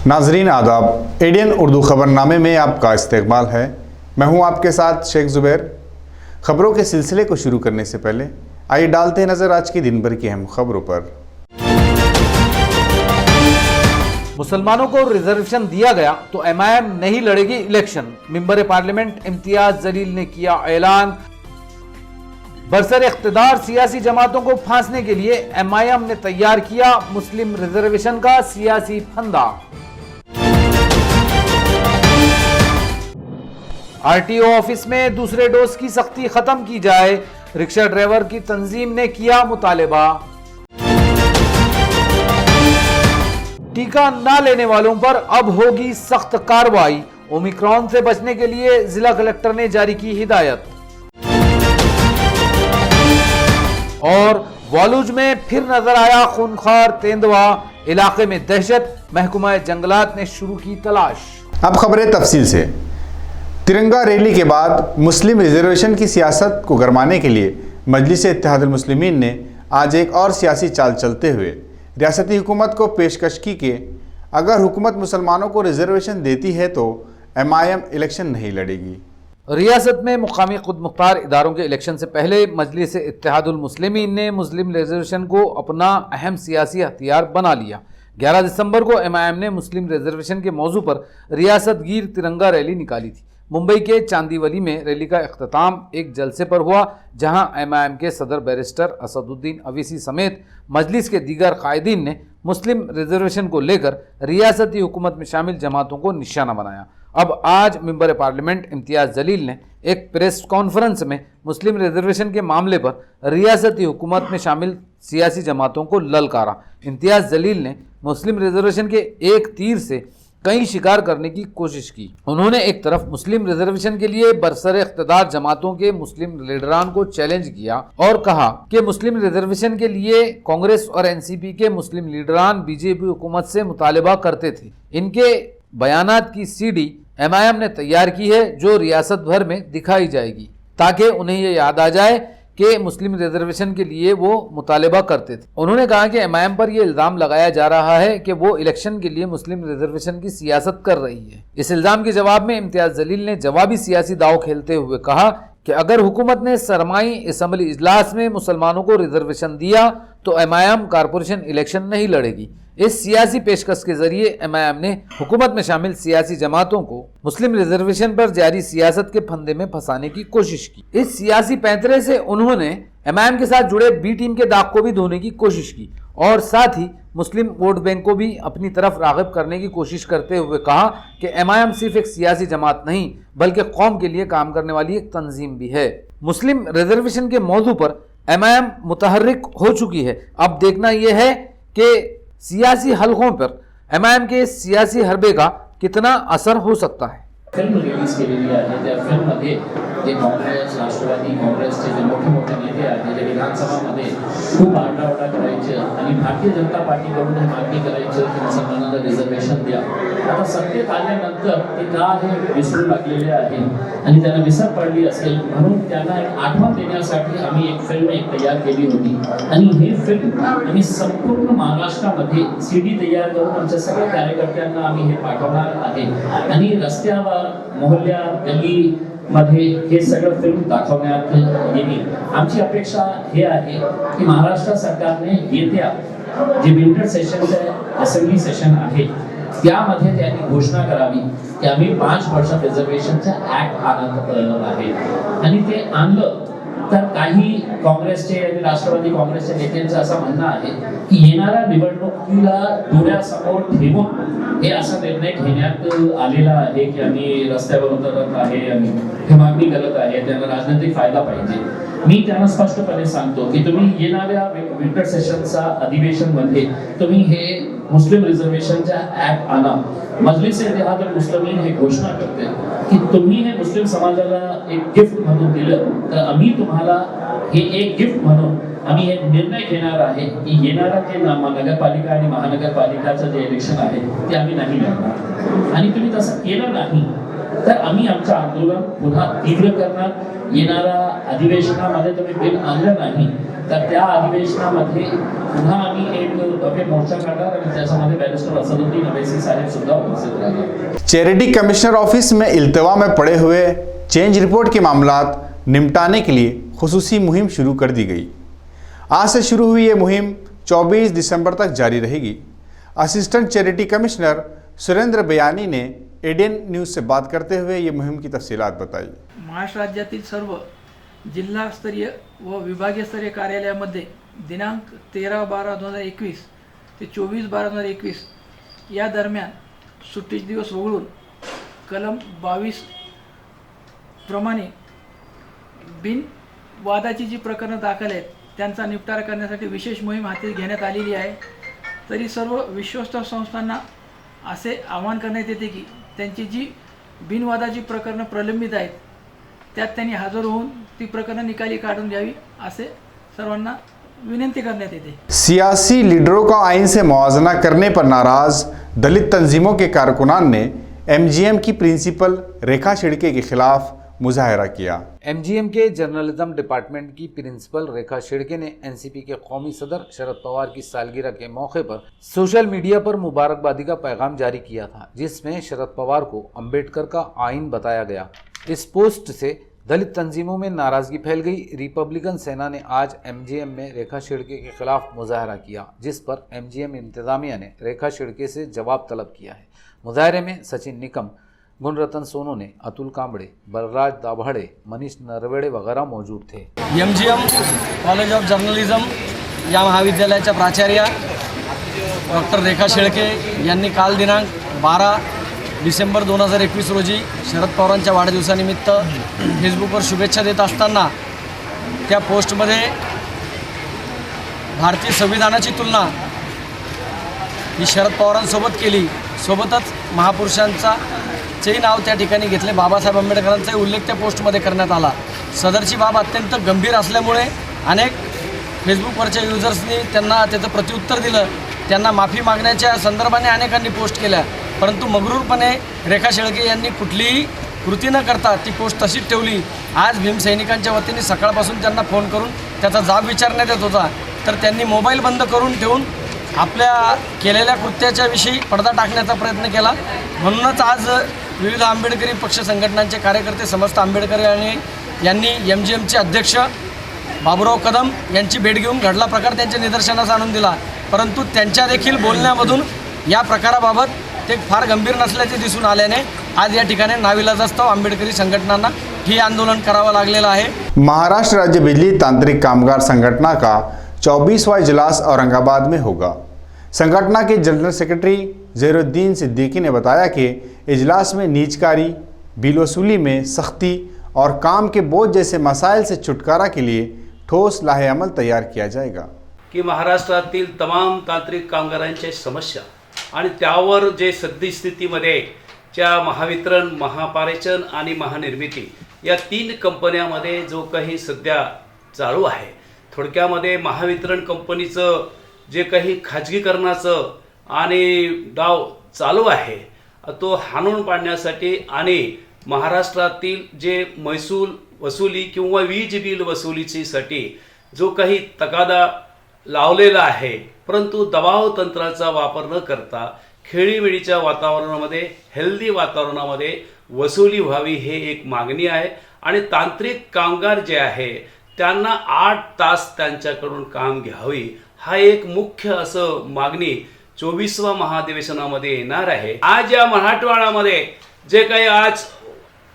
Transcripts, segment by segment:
नाजरीन आदाब, एडियन उर्दू खबरनामे में आपका इस्तकबाल है। मैं हूं आपके साथ शेख ज़ुबैर। खबरों के सिलसिले को शुरू करने से पहले आइए डालते हैं नज़र आज की दिन भर की अहम खबरों पर। मुसलमानों को रिजर्वेशन दिया गया तो एमआईएम नहीं लड़ेगी election, member parliament Imtiaz Jaleel ने किया ऐलान। बरसर इख्तिदार सियासी जमातों को फांसने के लिए एमआईएम ने तैयार किया मुस्लिम रिजर्वेशन का सियासी फंदा। आरटीओ ऑफिस में दूसरे डोज की सख्ती खत्म की जाए, रिक्शा ड्राइवर की तंजीम ने किया मुतालिबा। टीका न लेने वालों पर अब होगी सख्त कार्रवाई, ओमिक्रॉन से बचने के लिए जिला कलेक्टर ने जारी की हिदायत। और वालूज में फिर नजर आया खूनखार तेंदुआ, इलाके में दहशत, महकमा जंगलात ने शुरू की तलाश। अब खबरें तफसील से। तिरंगा रैली के बाद मुस्लिम रिजर्वेशन की सियासत को गरमाने के लिए मजलिस इत्तेहादुल मुस्लिमीन ने आज एक और सियासी चाल चलते हुए रियासती हुकूमत को पेशकश की कि अगर हुकूमत मुसलमानों को रिजर्वेशन देती है तो एमआईएम इलेक्शन नहीं लड़ेगी। रियासत में मुकामी खुद मुख्तार इदारों के इलेक्शन से पहले मजलिस इत्तेहादुल मुस्लिमीन ने मुस्लिम रिजर्वेशन को अपना अहम सियासी हथियार बना लिया। 11 दिसंबर को एमआईएम ने मुस्लिम रिजर्वेशन के मौजू पर रियासत गिर तिरंगा रैली निकाली थी। मुंबई के चांदीवली में रैली का इख्तिताम एक जलसे पर हुआ, जहां एमआईएम के सदर बैरिस्टर असदुद्दीन अवीसी समेत मजलिस के दीगर कायदीन ने मुस्लिम रिजर्वेशन को लेकर रियासती हुकूमत में शामिल जमातों को निशाना बनाया। अब आज मेंबर पार्लियामेंट इम्तियाज जलील ने एक प्रेस कॉन्फ्रेंस में मुस्लिम रिजर्वेशन के मामले पर रियासती हुकूमत में शामिल सियासी जमातों को ललकारा। इम्तियाज जलील ने मुस्लिम रिजर्वेशन के एक तीर से कई शिकार करने की कोशिश की। उन्होंने एक तरफ मुस्लिम रिजर्वेशन के लिए बरसर इख्तिदार जमातों के मुस्लिम लीडरान को चैलेंज किया और कहा कि मुस्लिम रिजर्वेशन के लिए कांग्रेस और एनसीपी के मुस्लिम लीडरान बीजेपी हुकूमत से मुतालिबा करते थे। इनके बयानात की सीडी एमआईएम ने तैयार की है, जो रियासत भर में दिखाई जाएगी ताकि उन्हें ये याद आ जाए कि मुस्लिम रिजर्वेशन के लिए वो मुतालिबा करते थे। उन्होंने कहा कि एमआईएम पर यह इल्ज़ाम लगाया जा रहा है कि वो इलेक्शन के लिए मुस्लिम रिजर्वेशन की सियासत कर रही है। इस इल्ज़ाम के जवाब में इम्तियाज जलील ने जवाबी सियासी दाव खेलते हुए कहा कि अगर हुकूमत ने सरमाई असम्बली इजलास में मुसलमानों को रिजर्वेशन दिया तो एमआईएम कारपोरेशन इलेक्शन नहीं लड़ेगी। इस सियासी पेशकश के जरिए एमआईएम ने हुकूमत में शामिल सियासी जमातों को मुस्लिम रिजर्वेशन पर जारी सियासत के फंदे में फंसाने की कोशिश की। इस सियासी पैंतरे से उन्होंने एमआईएम के साथ जुड़े बी टीम के दाग को भी धोने की कोशिश की और साथ ही मुस्लिम वोट बैंक को भी अपनी तरफ राग़िब करने की कोशिश करते हुए कहा कि एमआईएम सिर्फ एक सियासी जमात नहीं बल्कि कौम के लिए काम करने वाली एक तंजीम भी है। मुस्लिम रिजर्वेशन के मौजू पर एमआईएम मुतहर्रिक हो चुकी है। अब देखना यह है कि सियासी हलकों पर एमआईएम के सियासी हरबे का कितना असर हो सकता है। फिल्म रिलीज केलेली आहे, त्या फिल्ममध्ये जे काँग्रेस, राष्ट्रवादी काँग्रेसचे जे मोठे मोठे नेते आहेत जे विधानसभामध्ये खूप आरडाओरडा करायचे आणि भारतीय जनता पार्टीकडून हे मागणी करायची की मुसलमानांना रिझर्वेशन द्या। आता सत्तेत आल्यानंतर ते का हे विसरू लागलेले आहे आणि त्यांना विसर पडली असेल, म्हणून त्यांना एक आठवण देण्यासाठी आम्ही एक फिल्म तयार केली होती आणि ही फिल्म आम्ही संपूर्ण महाराष्ट्रामध्ये सीडी तयार करून आमच्या सगळ्या कार्यकर्त्यांना आम्ही हे पाठवणार आहे आणि रस्त्यावर मोहल्ल्या गल्ली मध्ये हे सगळं फिल्म दाखवण्यात येईल। आमची अपेक्षा हे आहे की महाराष्ट्र सरकारने येत्या जे विंटर सेशनचं असेंब्ली सेशन आहे त्यामध्ये त्यांनी घोषणा करावी की आम्ही 5 वर्ष रिझर्वेशनचा ऍक्ट आणत आहे आणि ते आणलं तर काही काँग्रेसचे आणि राष्ट्रवादी काँग्रेसच्या नेत्यांचं असं म्हणणं आहे की येणाऱ्या निवडणुकीला डोळ्यासमोर ठेवून हे असा निर्णय घेण्यात आलेला आहे की आम्ही रस्त्यावर उतरत आहे आणि हे मागणी करत आहे, त्यांना राजनैतिक फायदा पाहिजे। मी त्यांना स्पष्टपणे सांगतो की तुम्ही येणाऱ्या विंटर सेशनचा अधिवेशन मध्ये तुम्ही हे मुस्लिम रिझर्वेशनचा ऍप आणा. मजलिस इत्तेहाद मुस्लिमीन हे घोषणा करते की तुम्ही हे मुस्लिम समाजाला एक गिफ्ट म्हणून दिलं, तर आम्ही तुम्हाला हे एक गिफ्ट म्हणून आम्ही हे निर्णय घेणार आहे की येणारा जे नगरपालिका आणि महानगरपालिकाचं जे इलेक्शन आहे ते आम्ही नाही लढणार. आणि तुम्ही तसं केलं नाही तर आम्ही आमचं आंदोलन पुन्हा तीव्र करणार. येणाऱ्या अधिवेशनामध्ये तुम्ही बिल आणलं नाही तर त्या अधिवेशनामध्ये पुन्हा आम्ही एक भव्य मोर्चा काढणार आणि त्याच्यामध्ये बैरिस्टर असदुद्दीन अवैसी साहेब सुद्धा उपस्थित राहणार. चैरिटी कमिश्नर ऑफिस में इल्तवा में पड़े हुए चेंज रिपोर्ट के मामलात निपटाने के लिए खुसूसी मुहिम शुरू कर दी गई। आज से शुरू हुई ये मुहिम 24 दिसंबर तक जारी रहेगी। असिस्टेंट चैरिटी कमिश्नर सुरेंद्र बयानी ने एडीएन न्यूज़ से बात करते हुए ये मुहिम की तफसीलात बताई। महाराष्ट्र राज्यातील सर्व जिल्हास्तरीय व विभागीयस्तरीय कार्यालयामध्ये दिनांक 13/12/2021 ते 24/12/2021 या दरम्यान सुट्टीचे दिवस वगळून कलम 22 प्रमाणे बिनवादाची जी प्रकरणं दाखल आहेत त्यांचा निपटारा करण्यासाठी विशेष मोहीम हाती घेण्यात आलेली आहे। तरी सर्व विश्वस्त संस्थांना असे आवाहन करण्यात येते की त्यांची जी बिनवादाची प्रकरणं प्रलंबित आहेत त्यात त्यांनी हजर होऊन ती प्रकरणं निकाली काढून घ्यावी असे सर्वांना विनंती करण्यात येते। सियासी लीडरों का आइन से मुआवजा करने पर नाराज दलित तंजीमों के कारकुनान ने एमजीएम की प्रिंसिपल रेखा शेड़के के खिलाफ मुजाहरा किया। एमजीएम के जर्नलिज्म डिपार्टमेंट की प्रिंसिपल रेखा शेड़के ने एनसीपी के कौमी सदर शरद पवार की सालगिरह के मौके पर सोशल मीडिया पर मुबारकबादी का पैगाम जारी किया था, जिसमें शरद पवार को अंबेडकर का आइन बताया गया। इस पोस्ट से दलित तंजीमों में नाराजगी फैल गई। रिपब्लिकन सेना ने आज एमजीएम में रेखा शेड़के के खिलाफ मुजाहरा किया, जिस पर एमजीएम इंतजामिया ने रेखा शेड़के से जवाब तलब किया है। मुजाहरे में सचिन निकम, गुणरतन सोनोने, अतुल कांबड़े, बलराज दाभाड़े, मनीष नरवड़े वगैरह मौजूद थे। एमजीएम कॉलेज ऑफ जर्नलिज्म या महाविद्यालयाच्या प्राचार्या डॉक्टर रेखा शेळके यांनी काल दिनांक 12 डिसेंबर 2021 रोजी शरद पवारांच्या वाढदिवसानिमित्त फेसबुकवर शुभेच्छा देत असताना त्या पोस्टमध्ये भारतीय संविधानाची तुलना ही शरद पवारांसोबत केली, सोबतच महापुरुषांचा चे नाव त्या ठिकाणी घेतले, बाबासाहेब आंबेडकरांचाही उल्लेख त्या पोस्टमध्ये करण्यात आला। सदरची बाब अत्यंत गंभीर असल्यामुळे अनेक फेसबुकवरच्या युजर्सनी त्यांना त्याचं प्रत्युत्तर दिलं, त्यांना माफी मागण्याच्या संदर्भाने अनेकांनी पोस्ट केल्या, परंतु मगरूरपणे रेखा शेळके यांनी कुठलीही कृती न करता ती पोस्ट तशीच ठेवली। आज भीमसैनिकांच्या वतीने सकाळपासून त्यांना फोन करून त्याचा जाब विचारण्यात येत होता, तर त्यांनी मोबाईल बंद करून ठेवून आपल्या केलेल्या कृत्याच्या विषयी पडदा टाकण्याचा प्रयत्न केला। म्हणूनच आज विविध आंबेडकरी पक्ष संघटनांचे कार्यकर्ते, समस्त आंबेडकरी यांनी एमजीएमचे अध्यक्ष बाबूराव कदम यांची भेट घेऊन घडला प्रकार त्यांच्या निदर्शनास आणून दिला, परंतु त्यांच्या देखील बोलण्यामधून या प्रकाराबाबत ते फार गंभीर नसल्याचे दिसून आल्याने आज या ठिकाणी नाविलाजास्तव आंबेडकरी संघटनांना ही आंदोलन करावं लागलेलं आहे। महाराष्ट्र राज्य बिजली तांत्रिक कामगार संगठन का 24वां इजलास औरंगाबाद में होगा। संगठन के जनरल सेक्रेटरी ज़हीरुद्दीन सिद्दीकी ने बताया कि इजलास में नीचकारी, बिल वसूली में सख्ती और काम के बोझ जैसे मसाइल से छुटकारा के लिए ठोस लाहेअमल तैयार किया जाएगा। की महाराष्ट्रातील तमाम तांत्रिक कामगारांच्या समस्या आणि त्यावर जे सद्यस्थितीमध्ये ज्या महावितरण, महापारेषण आणि महानिर्मिती या 3 कंपन्यामध्ये जो काही सध्या चालू आहे, थोडक्यामध्ये महावितरण कंपनीचं जे काही खाजगीकरणाचं आणि डाव चालू आहे तो हाणून पाडण्यासाठी आणि महाराष्ट्रातील जे महसूल वसुली किंवा वीज बिल वसुलीसाठी जो काही तगादा लावलेला आहे, परंतु दबाव तंत्राचा वापर न करता खेळीमेळीच्या वातावरणामध्ये, हेल्दी वातावरणामध्ये वसुली व्हावी हे एक मागणी आहे। आणि तांत्रिक कामगार जे आहे त्यांना 8 तास त्यांच्याकडून काम घ्यावी हा एक मुख्य असं मागणी 24व्या महाधिवेशनामध्ये येणार आहे। आज या मराठवाड्यामध्ये जे काही आज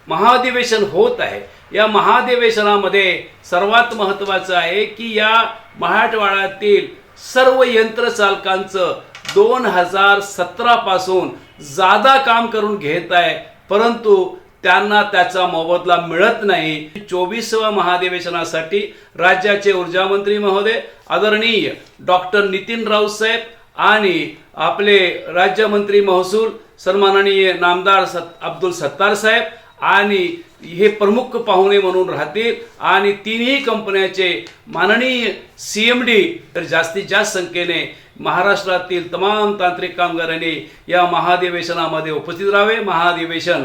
महाधिवेशन होत आहे, या महाधिवेशनामध्ये सर्वात महत्त्वाचं आहे की या मराठवाड्यातील सर्व यंत्रचालकांचं 2017 पासून जादा काम करून घेत आहे, परंतु त्यांना त्याचा मोबदला मिळत नाही। 24व्या महाधिवेशनासाठी राज्याचे ऊर्जा मंत्री महोदय आदरणीय डॉक्टर नितीन राऊत साहेब आणि आपले राज्यमंत्री महसूल सन्माननीय नामदार अब्दुल सत्तार साहेब आणि हे प्रमुख पाहुणे म्हणून राहतील आणि तिन्ही कंपन्याचे माननीय CMD तर जास्तीत जास्त संख्येने महाराष्ट्रातील तमाम तांत्रिक कामगारांनी या महाधिवेशनामध्ये उपस्थित राहावे। महाधिवेशन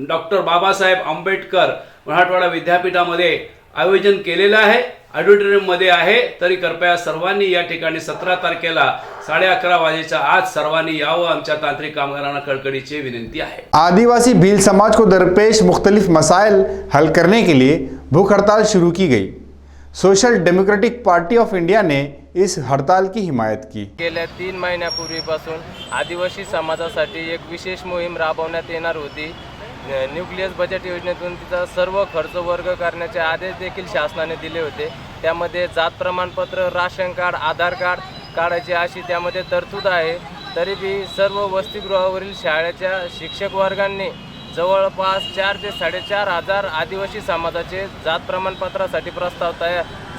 डॉक्टर बाबासाहेब आंबेडकर मराठवाडा विद्यापीठामध्ये आयोजन केलेलं आहे, ऑडिटोरियममध्ये आहे। तरी कृपया सर्वांनी या ठिकाणी 17 तारखेला 11:30 वाजेच्या आज सर्वांनी यावं, आमच्या तांत्रिक कामगारांना कळकळीची विनंती आहे। आदिवासी भील समाज को दरपेश मुख्तलिफ मसाइल हल करने के लिए भूख हड़ताल शुरू की गई। Social democratic party of India ने इस हड़ताल की हिमायत की। गेल्या 3 महिन्यापूर्वीपासून आदिवासी समाजासाठी एक विशेष मोहीम राबवण्यात येणार होती। न्यूक्लियस बजेट योजनेतून तिचा सर्व खर्च वर्ग करण्याचे आदेश देखील शासनाने दिले होते। त्यामध्ये जात प्रमाणपत्र, राशन कार्ड, आधार कार्ड काढायची अशी त्यामध्ये तरतूद आहे। तरी बी सर्व वसतिगृहावरील शाळेच्या शिक्षक वर्गांनी जवळपास 4 ते 4.5 हजार आदिवासी समाजाचे जात प्रमाणपत्रासाठी प्रस्ताव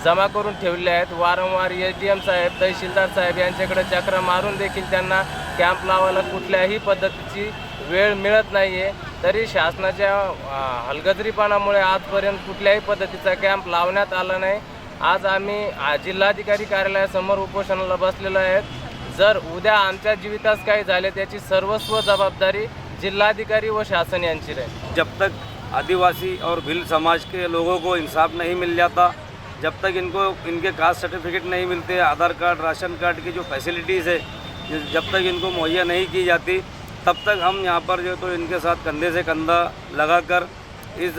जमा करून ठेवले आहेत। वारंवार SDM साहेब, तहसीलदार साहेब यांच्याकडे चक्र मारून देखील त्यांना कॅम्प लावायला कुठल्याही पद्धतीची वेळ मिळत नाही आहे। तरी शासनाच्या हलगर्जीपणामुळे आजपर्यंत कुठल्याही पद्धतीचा कॅम्प लावण्यात आला नाही। आज आम्ही जिल्हाधिकारी कार्यालयासमोर उपोषणाला बसलेलो आहेत। जर उद्या आमच्या जीवितास काही झाले त्याची सर्वस्व जबाबदारी जिल्हाधिकारी व शासन यांची रहे। जब तक आदिवासी और भील समाज के लोगों को इंसाफ नहीं मिल जाता, जब तक इनको इनके कास्ट सर्टिफिकेट नहीं मिलते, आधार कार्ड, राशन कार्ड की जो फैसिलिटीज़ है जब तक इनको मुहैया नहीं की जाती, तब तक हम यहाँ पर जो तो इनके साथ कंधे से कंधा लगाकर इस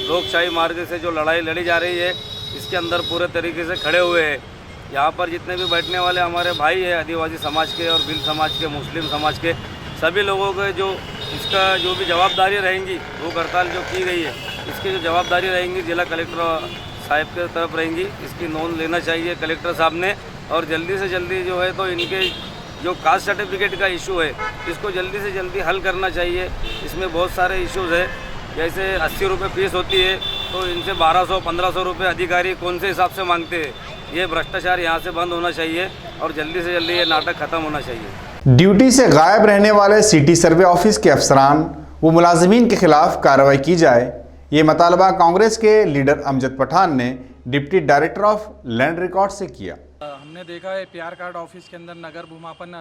लोकशाही मार्ग से जो लड़ाई लड़ी जा रही है इसके अंदर पूरे तरीके से खड़े हुए हैं। यहाँ पर जितने भी बैठने वाले हमारे भाई हैं आदिवासी समाज के और भील समाज के, मुस्लिम समाज के, सभी लोगों के जो इसका जो भी जवाबदारी रहेंगी, भूख हड़ताल जो की गई है इसकी जो जवाबदारी रहेंगी जिला कलेक्टर साहब के तरफ रहेंगी। इसकी नोंद लेना चाहिए कलेक्टर साहब ने और जल्दी से जल्दी जो है तो इनके जो कास्ट सर्टिफिकेट का इशू है इसको जल्दी से जल्दी हल करना चाहिए। इसमें बहुत सारे इश्यूज़ है, जैसे 80 रुपये फीस होती है तो इनसे 1200-1500 रुपये अधिकारी कौन से हिसाब से मांगते हैं। ये भ्रष्टाचार यहाँ से बंद होना चाहिए और जल्दी से जल्दी ये नाटक ख़त्म होना चाहिए। ड्यूटी से गायब रहने वाले सिटी सर्वे ऑफिस के अफसरान व मुलाजमीन के खिलाफ कार्रवाई की जाए, ये मुतालबा कांग्रेस के लीडर अमजद पठान ने deputy director of land record से किया। हमने देखा है PR कार्ड ऑफिस के अंदर नगर भूमापन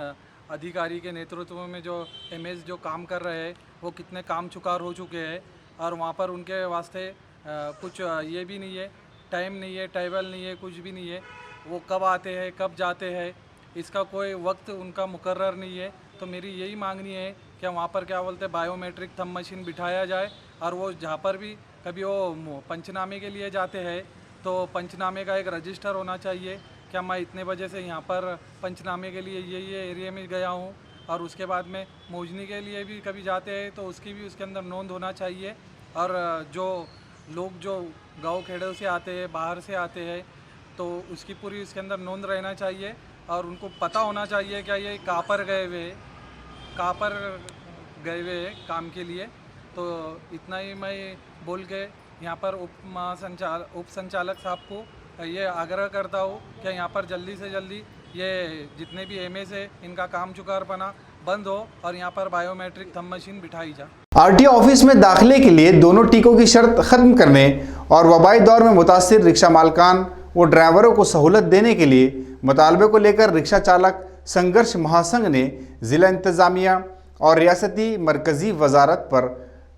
अधिकारी के नेतृत्व में जो MS जो काम कर रहे हैं वो कितने काम चुकार हो चुके हैं और वहाँ पर उनके वास्ते कुछ ये भी नहीं है, टाइम नहीं है, टेबल नहीं है, कुछ भी नहीं है। वो कब आते हैं, कब जाते हैं, इसका कोई वक्त उनका मुकर्रर नहीं है। तो मेरी यही मांगनी है कि वहाँ पर क्या बोलते हैं बायोमेट्रिक थंब मशीन बिठाया जाए और वो जहाँ पर भी कभी वो पंचनामे के लिए जाते हैं तो पंचनामे का एक रजिस्टर होना चाहिए। क्या मैं इतने बजे से यहाँ पर पंचनामे के लिए ये एरिया में गया हूँ और उसके बाद में मौजनी के लिए भी कभी जाते हैं तो उसकी भी उसके अंदर नोंद होना चाहिए। और जो लोग जो गाँव खेड़ों से आते हैं, बाहर से आते हैं तो उसकी पूरी उसके अंदर नोंद रहना चाहिए और उनको पता होना चाहिए क्या ये कहाँ पर गए हुए काम के लिए। तो इतना ही मैं बोल के यहाँ पर उप संचालक साहब को ये आग्रह करता हूँ कि यहाँ पर जल्दी से जल्दी ये जितने भी MS है इनका काम चुकारपना बंद हो और यहाँ पर बायोमेट्रिक थंब मशीन बिठाई जाए। RTO ऑफिस में दाखिले के लिए दोनों टीकों की शर्त खत्म करने और वबाई दौर में मुतासिर रिक्शा मालकान व ड्राइवरों को सहूलत देने के लिए मुतालबे को लेकर रिक्शा चालक संघर्ष महासंघ ने ज़िला इंतज़ामिया और रियासती मरकज़ी वजारत पर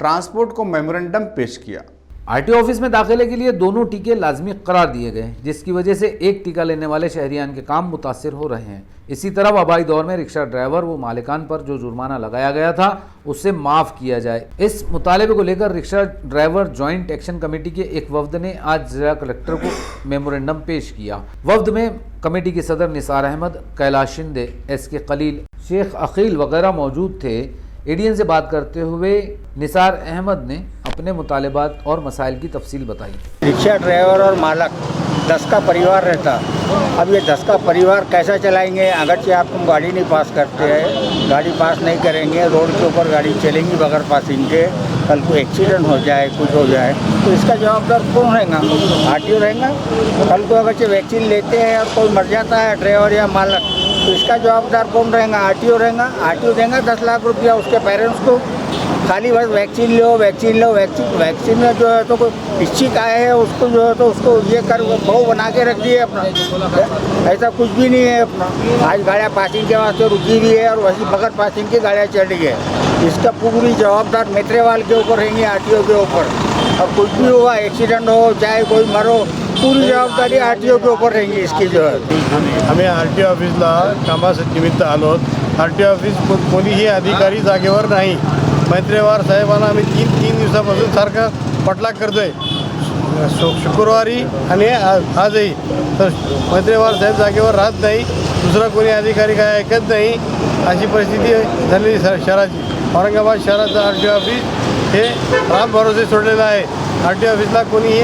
ट्रांसपोर्ट को मेमोरेंडम पेश किया। RTO ऑफिस में दाखिले के लिए दोनों टीके लाजमी करार दिए गए, जिसकी वजह से एक टीका लेने वाले शहरियान के काम मुतासिर हो रहे हैं। इसी तरह वबाई दौर में रिक्शा ड्राइवर व मालिकान पर जो जुर्माना लगाया गया था उससे माफ़ किया जाए। इस मुतालबे को लेकर rickshaw driver joint action committee के एक वफ्द ने आज जिला कलेक्टर को मेमोरेंडम पेश किया। वफ्द में कमेटी के सदर निसार अहमद, कैलाश शिंदे, SK खलील, शेख अकील वगैरह मौजूद थे। ADN से बात करते हुए निसार अहमद ने अपने मुतालबात और मसाइल की तफसील बताई। रिक्शा ड्राइवर और मालक 10 का परिवार रहता, अब ये 10 का परिवार कैसा चलाएंगे? अगरचे आप तुम गाड़ी नहीं पास करते हैं, गाड़ी पास नहीं करेंगे, रोड के ऊपर गाड़ी चलेंगी बगैर पासिंग के, कल को एक्सीडेंट हो जाए, कुछ हो जाए तो इसका जवाबदार कौन रहेगा? RTO रहेगा। कल को अगरचे वैक्सीन लेते हैं और कोई मर जाता है ड्राइवर या मालक तो तो इसका जवाबदार कौन रहेगा? आरटीओ रहेगा। आरटीओ देगा 10 लाख रुपया उसके पेरेंट्स को, खाली बस वैक्सीन लो वैक्सीन लो। वैक्सीन में जो है तो कोई इच्छिक आए हैं उसको जो है तो उसको ये कर भाव बना के रख दिए अपना। ऐसा कुछ भी नहीं है अपना। आज गाड़ियाँ पासिंग के वास्ते रुकी हुई है और वही बगैर पासिंग की गाड़ियाँ चल रही है। इसका पूरी जवाबदार मेत्रेवाल के ऊपर रहेंगी, आरटीओ के ऊपर। और कुछ भी हुआ, एक्सीडेंट हो चाहे कोई मरो, पूरी जबाबदारी आरटीओ के ऊपर रहेंगी इसकी जो है। आम्ही आरटीओ ऑफिसला कामानिमित्त आलो. आरटीओ ऑफिस कोणीही अधिकारी जागेवर नाही. मैत्रेवार साहेबांना आम्ही तीन दिवसापासून सारखा पाठलाग करतोय, शुक्रवारी आणि आजही. तर मैत्रेवार साहेब जागेवर राहत नाही, दुसरा कोणी अधिकारी काय ऐकत नाही, अशी परिस्थिती झालेली शहराची. औरंगाबाद शहराचं आरटीओ ऑफिस हे राम भरोसे सोडलेलं आहे. आरटीओ ऑफिसला कोणीही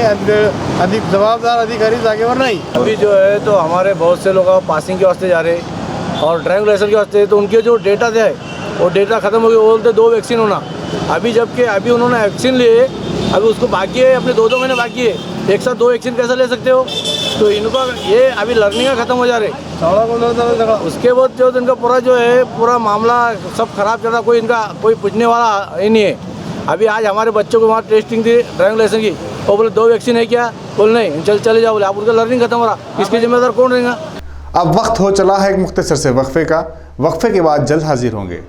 अधिक जवाबदार अधिकारी जागेवर नहीं. अभी जो है तो हमारे बहुत से लोग पासिंग के वास्ते जा रहे हैं और ड्राइविंग लाइसेंस के वास्ते, तो उनके जो डेटा थे वो डेटा ख़त्म हो गया. वो बोलते 2 वैक्सीन होना. अभी जबकि अभी उन्होंने वैक्सीन लिए, अभी उसको बाकी है, अपने 2 महीने बाकी है. एक साथ 2 वैक्सीन कैसे ले सकते हो? तो इनका ये अभी लर्निंग ख़त्म हो जा रहे. उसके बाद जो इनका पूरा जो है पूरा मामला सब खराब चल रहा. कोई इनका कोई पूछने वाला ही नहीं है. अभी आज हमारे बच्चों को वहाँ टेस्टिंग थी ड्राइविंग लाइसेंस की, वो बोले 2 वैक्सीन है क्या? बोले नहीं, चले जाओ. बोले आप उनका लर्निंग खत्म हो रहा, इसके जिम्मेदार कौन रहेगा? अब वक्त हो चला है एक मुख्तसर से वक्फे का. वक्फे के बाद जल्द हाजिर होंगे.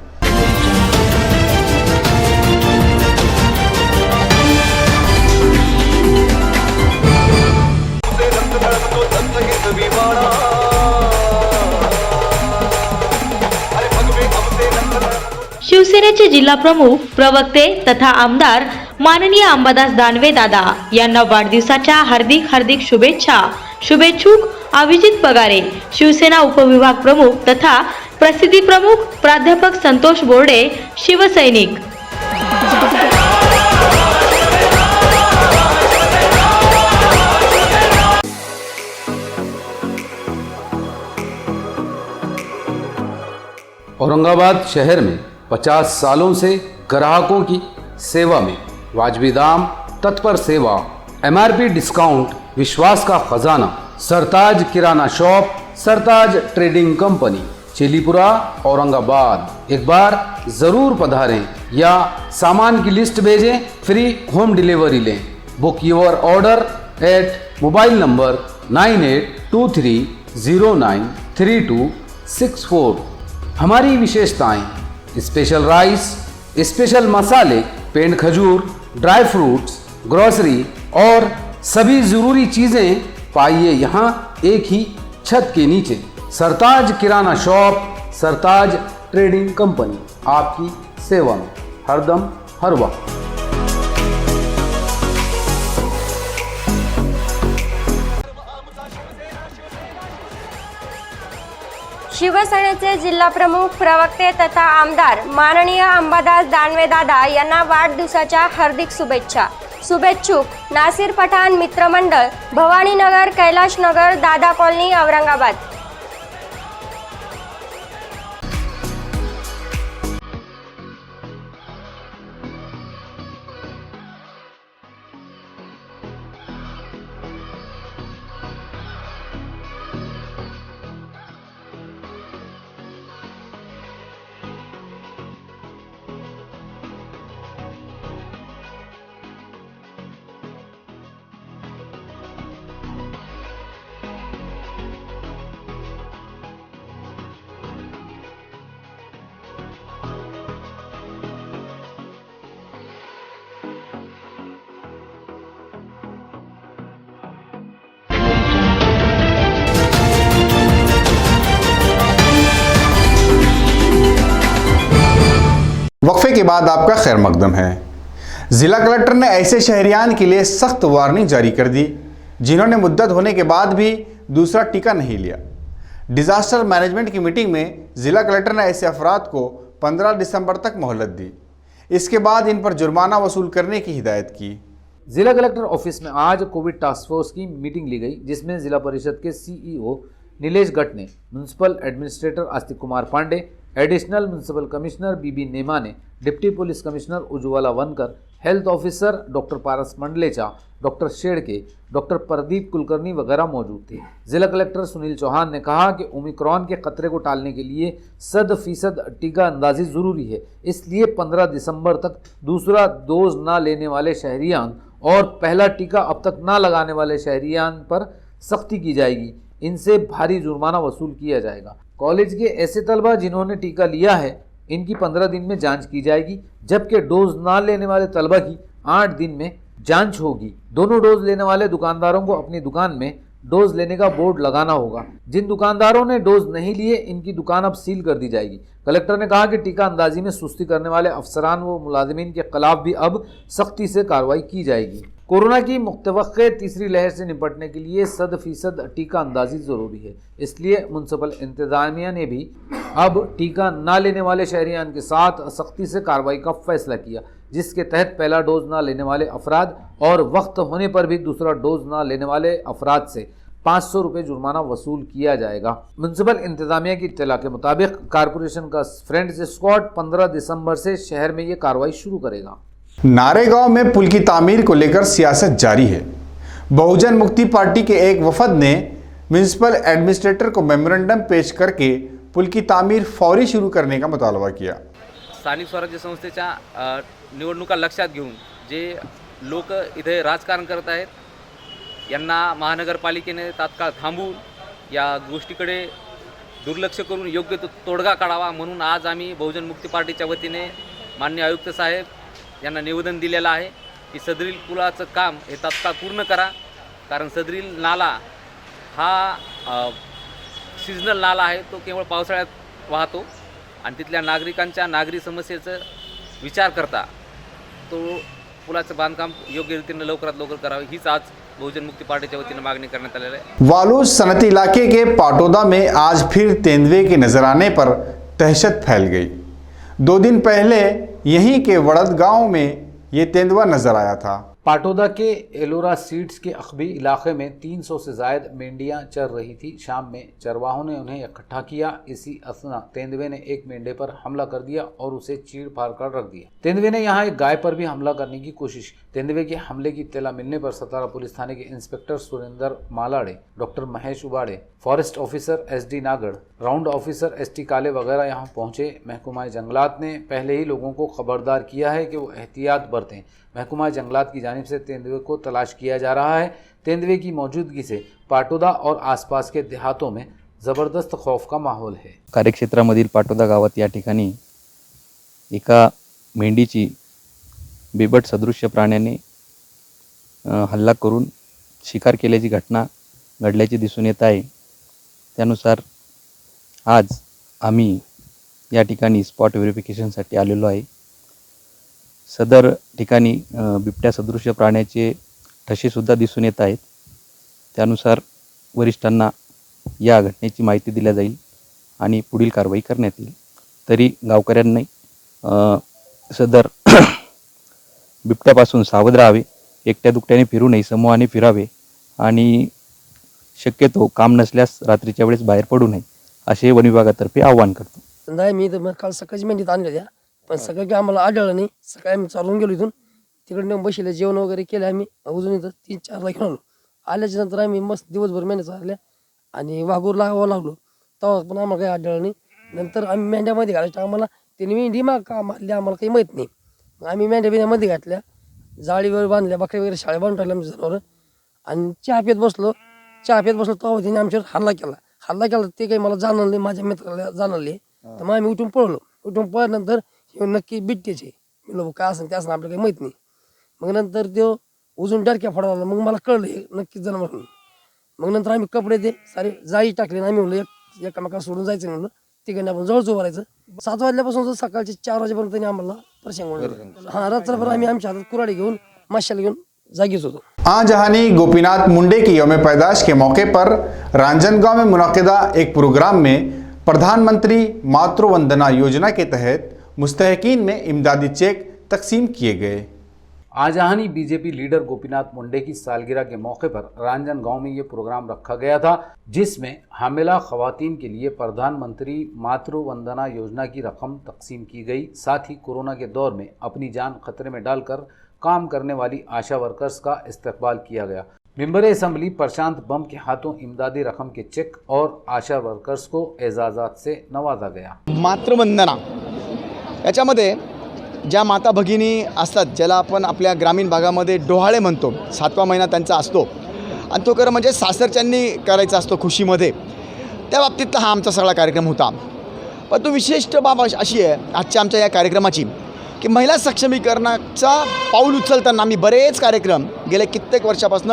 शिवसेनेचे जिल्हा प्रमुख, प्रवक्ते तथा आमदार माननीय अंबादास दानवे दादा यांना वाढदिवसाच्या हार्दिक शुभेच्छा. शुभेच्छुक अभिजित पगारे, शिवसेना उपविभाग प्रमुख तथा प्रसिद्धी प्रमुख प्राध्यापक संतोष बोर्डे, शिवसैनिक. औरंगाबाद शहर में 50 सालों से ग्राहकों की सेवा में वाजबी दाम, तत्पर सेवा, MRP डिस्काउंट, विश्वास का खजाना, Sartaj kirana shop, Sartaj trading company, Chilipura, Aurangabad. एक बार जरूर पधारें या सामान की लिस्ट भेजें, फ्री होम डिलीवरी लें. Book your order at mobile number 9823093264. हमारी विशेषताएं: स्पेशल राइस, स्पेशल मसाले, पेंड खजूर, ड्राई फ्रूट्स, ग्रोसरी और सभी ज़रूरी चीज़ें पाइए यहाँ एक ही छत के नीचे. सरताज kirana shop, Sartaj trading company, आपकी सेवा में हरदम हर वक्त. शिवसेनेचे जिल्हा प्रमुख, प्रवक्ते तथा आमदार माननीय अंबादास दानवे दादा यांना वाढदिवसाच्या हार्दिक शुभेच्छा. शुभेच्छुक नासिर पठाण मित्रमंडळ, भवानीनगर, कैलाशनगर, दादा कॉलनी, औरंगाबाद. वक्फे के बाद आपका खैर मकदम है. जिला कलेक्टर ने ऐसे शहरियान के लिए सख्त वार्निंग जारी कर दी जिन्होंने मुद्दत होने के बाद भी दूसरा टीका नहीं लिया. डिजास्टर मैनेजमेंट की मीटिंग में जिला कलेक्टर ने ऐसे अफराद को 15 दिसंबर तक मोहलत दी. इसके बाद इन पर जुर्माना वसूल करने की हिदायत की. जिला कलेक्टर ऑफिस में आज कोविड टास्क फोर्स की मीटिंग ली गई, जिसमें जिला परिषद के CEO नीलेश गट ने, municipal administrator Astik Kumar Pande, additional municipal commissioner B B Nema ने, deputy police commissioner Ujjwala Wankar, health officer doctor Paras Mandlecha, doctor Shedke, doctor Pradeep Kulkarni वगैरह मौजूद थे। जिला कलेक्टर सुनील चौहान ने कहा कि ओमिक्रॉन के खतरे को टालने के लिए 100% टीका अंदाजी ज़रूरी है, इसलिए 15 दिसंबर तक दूसरा डोज ना लेने वाले शहरियान और पहला टीका अब तक ना लगाने वाले शहरियान पर सख्ती की जाएगी, इनसे भारी जुर्माना वसूल किया जाएगा। कॉलेज के ऐसे तलबा जिन्होंने टीका लिया है इनकी 15 दिन में जांच की जाएगी, जबकि डोज ना लेने वाले तलबा की 8 दिन में जांच होगी। दोनों डोज लेने वाले दुकानदारों को अपनी दुकान में डोज लेने का बोर्ड लगाना होगा। जिन दुकानदारों ने डोज नहीं लिए इनकी दुकान अब सील कर दी जाएगी। कलेक्टर ने कहा कि टीका अंदाजी में सुस्ती करने वाले अफसरान व मुलाजिमीन के खिलाफ भी अब सख्ती से कार्रवाई की जाएगी। कोरोना की मुतवक्के तीसरी लहर से निपटने के लिए 100% टीका अंदाजी ज़रूरी है, इसलिए म्युनिसिपल इंतजामिया ने भी अब टीका ना लेने वाले शहरियान के साथ सख्ती से कार्रवाई का फैसला किया, जिसके तहत पहला डोज ना लेने वाले अफराद और वक्त होने पर भी दूसरा डोज ना लेने वाले अफराद से 500 रुपये जुर्माना वसूल किया जाएगा। म्युनिसिपल इंतजामिया की इत्तला के मुताबिक कारपोरेशन का फ्रेंड्स स्क्वाड 15 दिसंबर से शहर में ये कार्रवाई शुरू करेगा। नारेगांव में पुल की तामीर को लेकर सियासत जारी है। बहुजन मुक्ति पार्टी के एक वफद ने म्युनिसिपल एडमिनिस्ट्रेटर को मेमोरेंडम पेश करके पुल की तामीर फौरी शुरू करने का मुतालबा किया। स्थानिक स्वराज्य संस्थेच्या निवडणुका लक्षात घेऊन जे लोक इथे राजकारण करत आहेत यांना महानगरपालिकेने तात्काळ थांबवून या गोष्टीकडे दुर्लक्ष करून योग्य तो तोडगा काढावा म्हणून आज आम्ही बहुजन मुक्ती पार्टीच्या वतीने माननीय आयुक्त साहेब यांना निवेदन दिलेलं आहे की सदरील पुलाचं काम हे तात्काळ पूर्ण करा, कारण सदरील नाला हा सीजनल नाला आहे, तो केवळ पावसाळ्यात वाहतो आणि तिथल्या नागरिकांच्या नागरी समस्येचं विचार करता तो पुलाचं बांधकाम योग्य रीतीने लवकरात लवकर करावे हीच आज बहुजन मुक्ति पार्टी के वतीने मांगनी करण्यात आलेलं आहे। वालूज सनती इलाके के पाटोदा में आज फिर तेंदुए के नजर आने पर दहशत फैल गई। 2 दिन पहले यहीं के वड़द गांव में ये तेंदुआ नजर आया था। पाटोदा के एलोरा सीड्स के अखबी इलाके में 300 से जायद मेंढियां चर रही थी। शाम में चरवाहों ने उन्हें इकट्ठा किया। इसी असना तेंदुए ने एक मेंढे पर हमला कर दिया और उसे चीड़ फाड़ कर रख दिया। तेंदुए ने यहां एक गाय पर भी हमला करने की कोशिश। तेंदुए के हमले की इत्तला मिलने पर सतारा पुलिस थाने के inspector Surendra Malade, doctor Mahesh Ubade, forest officer SD Nagad, round officer ST Kale वगैरह यहां पहुंचे। महकमा जंगलात ने पहले ही लोगों को खबरदार किया है कि वो एहतियात बरतें। महकमा जंगलात की जानिब से तेंदुए को तलाश किया जा रहा है। तेंदुए की मौजूदगी से पाटोदा और आसपास के देहातों में ज़बरदस्त खौफ का माहौल है। कार्यक्षेत्रामधील पाटोदा गावात या ठिकाणी एका मेंढीची बिबट सदृश्य प्राण्याने हल्ला करून शिकार केल्याची घटना घडल्याची दिसून येत आहे। त्यानुसार आज आम्ही या ठिकाणी स्पॉट व्हेरिफिकेशनसाठी आलेलो आहे। सदर ठिकाणी बिबट्या सदृश्य प्राण्याचे ठसेसुद्धा दिसून येत आहेत। त्यानुसार वरिष्ठांना या घटनेची माहिती दिली जाईल आणि पुढील कारवाई करण्यात येईल। तरी गावकऱ्यांनी सदर बिबट्यापासून सावध राहावे, एकट्या दुकट्याने फिरू नये, समूहाने फिरावे आणि शक्यतो काम नसल्यास रात्रीच्या वेळेस बाहेर पडू नये असे वन विभागातर्फे आवाहन करतो। नाही मी तर काल सकाळची मेंढीत आणल्या त्या, पण सकाळी काही आम्हाला आढळलं नाही। सकाळी आम्ही चालून गेलो इथून, तिकडे नेऊन बसले, जेवण वगैरे केलं आम्ही। अजून इथं 3-4ला घेऊन आलो। आल्याच्या नंतर आम्ही मस्त दिवसभर मेंढ्या चालल्या आणि वाघूर लागावं लागलो, तेव्हा पण आम्हाला काही आढळलं नाही। नंतर आम्ही मेंढ्यामध्ये घालायच्या, आम्हाला त्याने मेंढी माग का मारली आम्हाला काही माहीत नाही। आम्ही मेंढ्यामध्ये घातल्या, जाळीवर बांधल्या, बकऱ्या वगैरे शाळे बांधून टाकल्या आमच्या जनावरं आणि चहा पित बसलो तेव्हा त्याने आमच्यावर हल्ला केला। ते काही मला जाणवलं नाही, माझ्या मित्राला जाणवले, तर मग आम्ही उठून पळलो। उठून पळल्यानंतर हे नक्की बिबट्याचे, मी लोक काय असं ते असं आपल्याला काही माहीत नाही। मग नंतर तो उजून डरक्या फोडायला, मग मला कळलं हे नक्कीच जनावर म्हणून। मग नंतर आम्ही कपडे ते सारे जाळी टाकले आणि आम्ही म्हणलं एकामेकाला सोडून जायचं, म्हणलं तिकडे आपण जवळ उभारायचं। 7 वाजल्यापासून सकाळचे 4 वाजेपर्यंत त्यांनी आम्हाला परेशान केलं। हां, रात्रभर आम्ही आमच्या हातात कुऱ्हाडी घेऊन मशाल घेऊन जागीच होतो। आजहानी गोपीनाथ मुंडे की यौम पैदाश के मौके पर रांजनगांव में मुनक्किदा एक प्रोग्राम में प्रधानमंत्री मातृ वंदना योजना के तहत मुस्तहकीन में इमदादी चेक तकसीम किए गए। आजहानी बीजेपी लीडर गोपीनाथ मुंडे की सालगिरह के मौके पर रांजनगांव में ये प्रोग्राम रखा गया था, जिसमें हामिला खवातीन के लिए प्रधानमंत्री मातृ वंदना योजना की रकम तकसीम की गई। साथ ही कोरोना के दौर में अपनी जान खतरे में डालकर काम करने वाली आशा वर्कर्स का इस्तकबाल किया गया। मेंबर असेंबली प्रशांत बम के हाथों इमदादी रकम के चेक और आशा वर्कर्स को एजाजात से नवाजा गया। मातृवंदना याच्यामध्ये ज्या माता भगिनी असतात, ज्याला आपण आपल्या ग्रामीण भागामध्ये डोहाळे म्हणतो, 7वा महिना त्यांचा असतो आणि तो खरं म्हणजे सासरच्यांनी करायचा असतो खुशीमध्ये, त्या बाबतीतला हा आमचा सगळा कार्यक्रम होता। पण तो विशिष्ट बाब अशी आहे आजच्या आमच्या या कार्यक्रमाची की महिला सक्षमीकरणाचा पाऊल उचलताना आम्ही बरेच कार्यक्रम गेले कित्येक वर्षापासून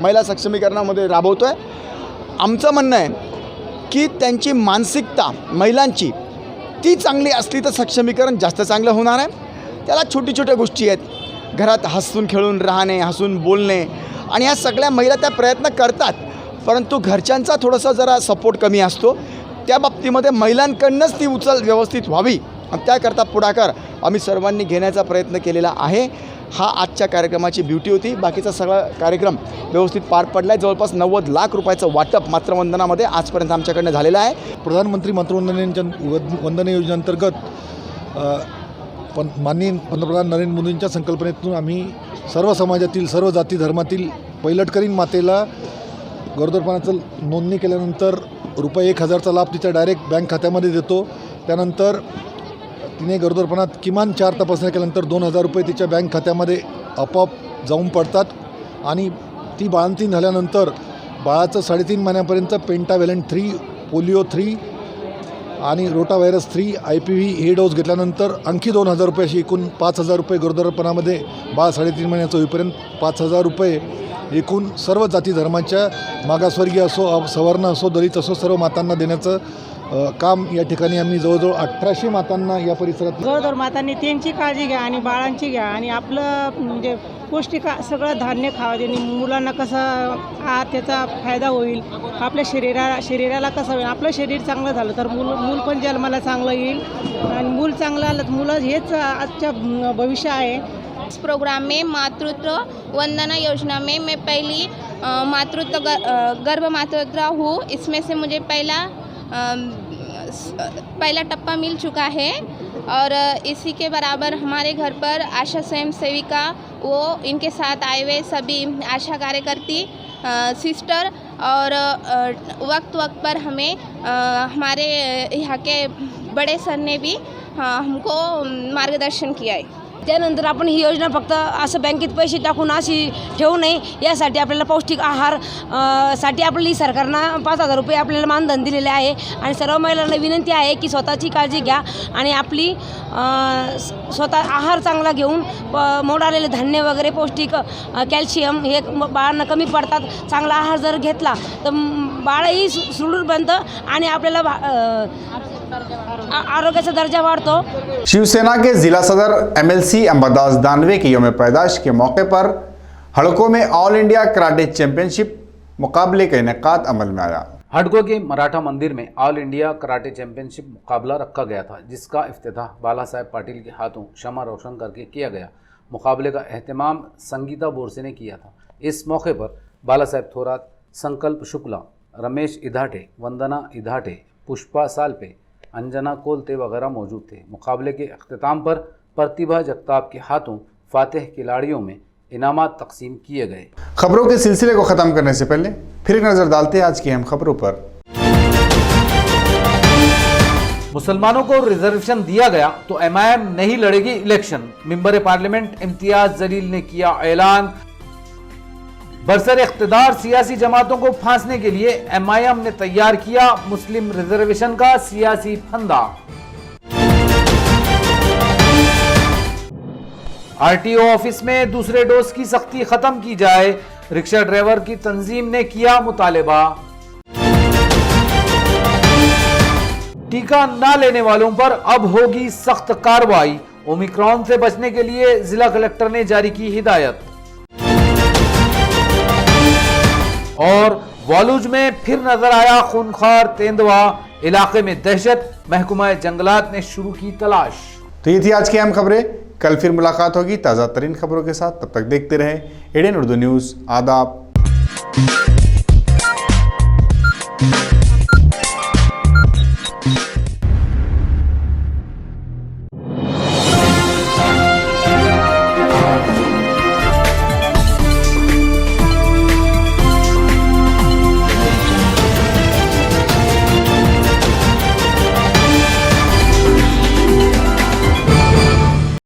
महिला सक्षमीकरणामध्ये राबवतो आहे। आमचं म्हणणं आहे की त्यांची मानसिकता महिलांची ती चांगली असली तर सक्षमीकरण जास्त चांगलं होणार आहे। त्याला छोटी छोट्या गोष्टी आहेत, घरात हसून खेळून राहणे, हसून बोलणे, आणि ह्या सगळ्या महिला त्या प्रयत्न करतात, परंतु घरच्यांचा थोडासा जरा सपोर्ट कमी असतो। त्या बाबतीमध्ये महिलांकडूनच ती उचल व्यवस्थित व्हावी आणि त्याकरता पुढाकार आम्ही सर्वांनी घेण्याचा प्रयत्न केलेला आहे। हा आजच्या कार्यक्रमाची ब्युटी होती। बाकीचा सगळा कार्यक्रम व्यवस्थित पार पडला आहे। जवळपास 90 लाख रुपयाचं वाटप मातृवंदनामध्ये आजपर्यंत आमच्याकडनं झालेलं आहे। प्रधानमंत्री मातृवंदना योजनेअंतर्गत माननीय पंतप्रधान नरेंद्र मोदींच्या संकल्पनेतून आम्ही सर्व समाजातील सर्व जाती धर्मातील पैलटकरीण मातेला गरोदरपणाचं नोंदणी केल्यानंतर रुपये 1000चा लाभ तिच्या डायरेक्ट बँक खात्यामध्ये देतो। त्यानंतर तिने गरोदरपणात किमान 4 तपासण्या केल्यानंतर 2000 रुपये तिच्या बँक खात्यामध्ये आपोआप जाऊन पडतात आणि ती बाळंतीण झाल्यानंतर बाळाचं 3.5 महिन्यापर्यंत पेंटाव्हॅलंट 3, पोलिओ 3 आणि रोटाव्हायरस 3, IPV हे डोस घेतल्यानंतर आणखी 2000 रुपये अशी एकूण 5000 रुपये गरोदरपणामध्ये बाळ 3.5 महिन्याचं होईपर्यंत 5000 रुपये एकूण सर्व जाती धर्माच्या मागासवर्गीय असो, सवर्ण असो, दलित असो, सर्व मातांना देण्याचं काम या ठिकाणी आम्ही जवळजवळ 1800 मातांना या परिसरात गरोदर मातांनी त्यांची काळजी घ्या आणि बाळांची घ्या आणि आपलं म्हणजे पौष्टिक सगळं धान्य खावं, ज्यांनी मुलांना कसं त्याचा फायदा होईल, आपल्या शरीराला कसं होईल, आपलं शरीर चांगलं झालं तर मूल पण जन्माला चांगलं येईल आणि मूल चांगलं आलं तर मुलं हेच आजच्या भविष्य आहे। इस प्रोग्राम में मातृत्व वंदना योजना में मैं पहली मातृत्व गर्भ मातृत्व हूँ। इसमें से मुझे पहला टप्पा मिल चुका है और इसी के बराबर हमारे घर पर आशा स्वयं सेविका वो इनके साथ आए हुए सभी आशा कार्यकर्ती सिस्टर और वक्त पर हमें हमारे यहाँ के बड़े सर ने भी हमको मार्गदर्शन किया है। त्यानंतर आपण ही योजना फक्त असं बँकेत पैसे टाकून अशी ठेवू नये, यासाठी आपल्याला पौष्टिक आहार साठी आपली सरकारनं 5000 रुपये आपल्याला मानधन दिलेले आहे आणि सर्व महिलांना विनंती आहे की स्वतःची काळजी घ्या आणि आपली स्वतः आहार चांगला घेऊन मोड आलेले धान्य वगैरे पौष्टिक कॅल्शियम हे बाळांना कमी पडतात। चांगला आहार जर घेतला तर बाळही सुदृढ बनतं आणि आपल्याला आरोग्याचा दर्जा बढ़तो। शिवसेना के जिला सदर MLC अंबादास दानवे के यौम पैदाइश के मौके पर हड़कों में ऑल इंडिया कराटे चैंपियनशिप मुकाबले का इनेकाद अमल में आया। हडको के मराठा मंदिर में ऑल इंडिया कराटे चैंपियनशिप मुकाबला रखा गया था, जिसका इफ्तिताह बाला साहेब पाटिल के हाथों क्षमा रोशन करके किया गया। मुकाबले का एहतमाम संगीता बोरसे ने किया था। इस मौके पर बाला साहेब थोरात, संकल्प शुक्ला, रमेश इधाटे, वंदना इधाटे, पुष्पा सालपे, अंजना कोलते वगैरह मौजूद थे। मुकाबले के अख्तिताम पर प्रतिभा जगताप के हाथों फातेह खिलाड़ियों में इनामात तकसीम किए गए। खबरों के सिलसिले को ख़त्म करने से पहले फिर एक नज़र डालते हैं आज की अहम खबरों पर। मुसलमानों को रिजर्वेशन दिया गया तो MIM नहीं लड़ेगी election, member parliament Imtiaz Jaleel ने किया ऐलान। बरसर इख्तिदार सियासी जमातों को फांसने के लिए MIM ने तैयार किया मुस्लिम रिजर्वेशन का सियासी फंदा। RTO ऑफिस में दूसरे डोज की सख्ती खत्म की जाए, रिक्शा ड्राइवर की तंजीम ने किया मुतालिबा। टीका न लेने वालों पर अब होगी सख्त कार्रवाई, ओमिक्रॉन से बचने के लिए जिला कलेक्टर ने जारी की हिदायत। और वालूज में फिर नजर आया खूनखार तेंदुआ, इलाके में दहशत, महकमा जंगलात ने शुरू की तलाश। तो ये थी आज की अहम खबरें। कल फिर मुलाकात होगी ताज़ा तरीन खबरों के साथ। तब तक देखते रहे ADN उर्दू न्यूज़। आदाब।